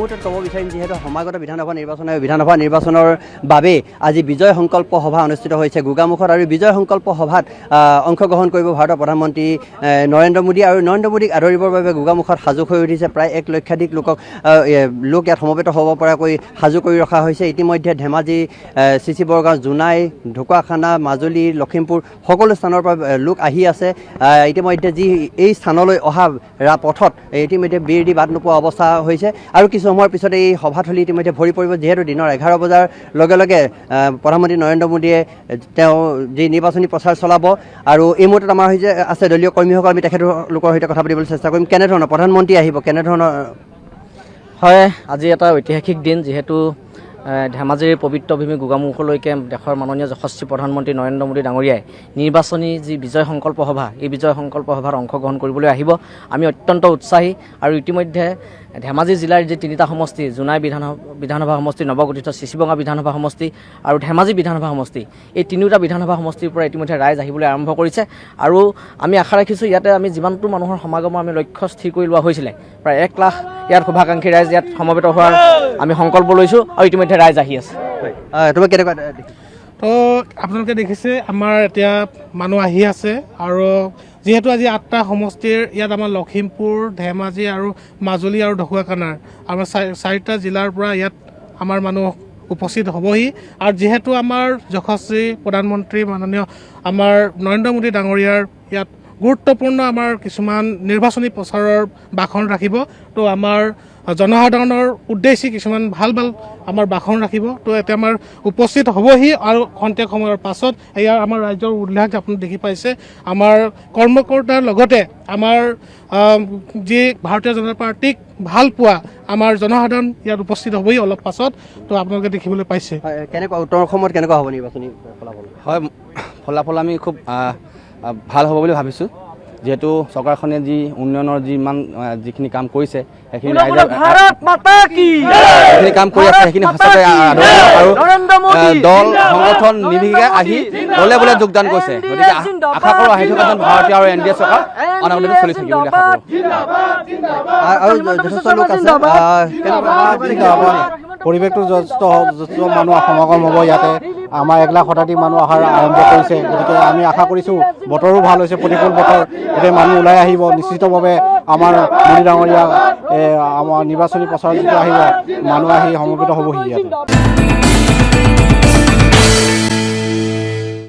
মুহূৰ্তত ক'ব বিচাৰিম যিহেতু সমাগত বিধানসভা নিৰ্বাচনৰ বাবে আজি বিজয় সংকল্প সভা অনুষ্ঠিত হৈছে গোগামুখত আৰু বিজয় সংকল্প সভাত অংশগ্ৰহণ কৰিব ভাৰতৰ প্ৰধানমন্ত্ৰী নৰেন্দ্ৰ মোদী আৰু নৰেন্দ্ৰ মোদীক আদৰিবৰ বাবে গোগামুখত সাজু হৈ উঠিছে প্ৰায় 1 লক্ষাধিক লোক ইয়াত সমবেত হ'ব পৰাকৈ সাজু কৰি ৰখা হৈছে ইতিমধ্যে ধেমাজি চিচি বৰগাঁও জোনাই ঢকুৱাখানা মাজুলী লখিমপুৰ সকলো স্থানৰ পৰা লোক আহি আছে ইতিমধ্যে যি এই স্থানলৈ অহা পথত ইতিমধ্যে বীৰ দি বাট নোপোৱা অৱস্থা হৈছে আৰু কিছু সময়ৰ পিছত এই সভাথলী ইতিমধ্যে ভৰি পৰিব যিহেতু দিনৰ 11 বজাৰ লগে লগে প্ৰধানমন্ত্ৰী নৰেন্দ্ৰ মোদীয়ে তেওঁ যি নিৰ্বাচনী প্ৰচাৰ চলাব আৰু এই মুহূৰ্তত আমাৰ হৈছে আছে দলীয় কৰ্মীসকল আমি তেখেতলোকৰ সৈতে কথা পাতিবলৈ চেষ্টা কৰিম কেনেধৰণৰ প্ৰধানমন্ত্ৰী আহিব কেনেধৰণৰ হয় আজি এটা ঐতিহাসিক দিন যেহেতু ধেমাজিৰ পবিত্ৰ ভূমি গোগামুখলৈকে দেশৰ মাননীয় যশস্বী প্ৰধানমন্ত্ৰী নৰেন্দ্ৰ মোদী ডাঙৰীয়াই নিৰ্বাচনী যি বিজয় সংকল্প সভা এই বিজয় সংকল্প সভাত অংশগ্ৰহণ কৰিবলৈ আহিব আমি অত্যন্ত উৎসাহী আৰু ইতিমধ্যে ধেমাজি জিলাৰ যি 3টা সমষ্টি জোনাই বিধানসভা সমষ্টি নৱগঠিত চিচিবঙা বিধানসভা সমষ্টি আৰু ধেমাজি বিধানসভা সমষ্টি এই 3টা বিধানসভা সমষ্টিৰ পৰা ইতিমধ্যে ৰাইজ আহিবলৈ আৰম্ভ কৰিছে আৰু আমি আশা ৰাখিছোঁ ইয়াতে আমি যিমানটো মানুহৰ সমাগম আমি লক্ষ্য স্থিৰ কৰি লোৱা হৈছিলে প্ৰায় 1 লাখ ইয়াত শুভাকাংক্ষী ৰাইজ ইয়াত সমবেত হোৱাৰ আমি সংকল্প লৈছোঁ আৰু ইতিমধ্যে ৰাইজ আহি আছে তুমি কেনেকুৱা তো আপোনালোকে দেখিছে আমাৰ এতিয়া মানুহ আহি আছে আৰু যেহেতু আজি 8টা সমষ্টিৰ ইয়াত আমাৰ লখিমপুৰ ধেমাজি আৰু মাজুলী আৰু ঢকুৱাখানাৰ আমাৰ 4টা জিলাৰ পৰা ইয়াত আমাৰ মানুহ উপস্থিত হ'বহি আৰু যেহেতু আমাৰ যশস্বী প্ৰধানমন্ত্ৰী মাননীয় আমাৰ নৰেন্দ্ৰ মোদী ডাঙৰীয়াৰ ইয়াত গুৰুত্বপূৰ্ণ আমাৰ কিছুমান নিৰ্বাচনী প্ৰচাৰৰ ভাষণ ৰাখিব তো আমাৰ জনসাধাৰণৰ উদ্দেশ্যে কিছুমান ভাল আমাৰ ভাষণ ৰাখিব তো এতিয়া আমাৰ উপস্থিত হ'বহি আৰু খন্তেক সময়ৰ পাছত এয়া আমাৰ ৰাজ্যৰ উল্লাস আপুনি দেখি পাইছে আমাৰ কৰ্মকৰ্তাৰ লগতে আমাৰ যি ভাৰতীয় জনতা পাৰ্টিক ভাল পোৱা আমাৰ জনসাধাৰণ ইয়াত উপস্থিত হ'বহি অলপ পাছত তো আপোনালোকে দেখিবলৈ পাইছে কেনেকুৱা উত্তৰ অসমত কেনেকুৱা হ'ব নিৰ্বাচনী ফলাফল হয় ফলাফল আমি খুব ভাল হ'ব বুলি ভাবিছোঁ যেহেতু চৰকাৰখনে যি উন্নয়নৰ যিখিনি কাম কৰিছে সেইখিনি কাম কৰি আছে সেইখিনি সঁচাকৈ আৰু দল সংগঠন নিৰ্বিশেষে আহি বলে বলে যোগদান কৰিছে গতিকে আশা কৰোঁ আহি থকা যেন ভাৰতীয় আৰু NDA চৰকাৰ অনাগত চলি থাকিব বুলি আশা কৰোঁ পৰিৱেশটো যথেষ্ট মানুহ সমাগম হ'ব ইয়াতে আমাৰ 1 লাখ শতাধিক মানুহ অহাৰ আৰম্ভ কৰিছে গতিকে আমি আশা কৰিছোঁ বতৰো ভাল হৈছে প্ৰতিকূল বতৰ এতিয়া মানুহ ওলাই আহিব নিশ্চিতভাৱে আমাৰ মোদী ডাঙৰীয়া আমাৰ নিৰ্বাচনী প্ৰচাৰ যেতিয়া আহিব মানুহ আহি সমবেত হ'বহি ইয়াতে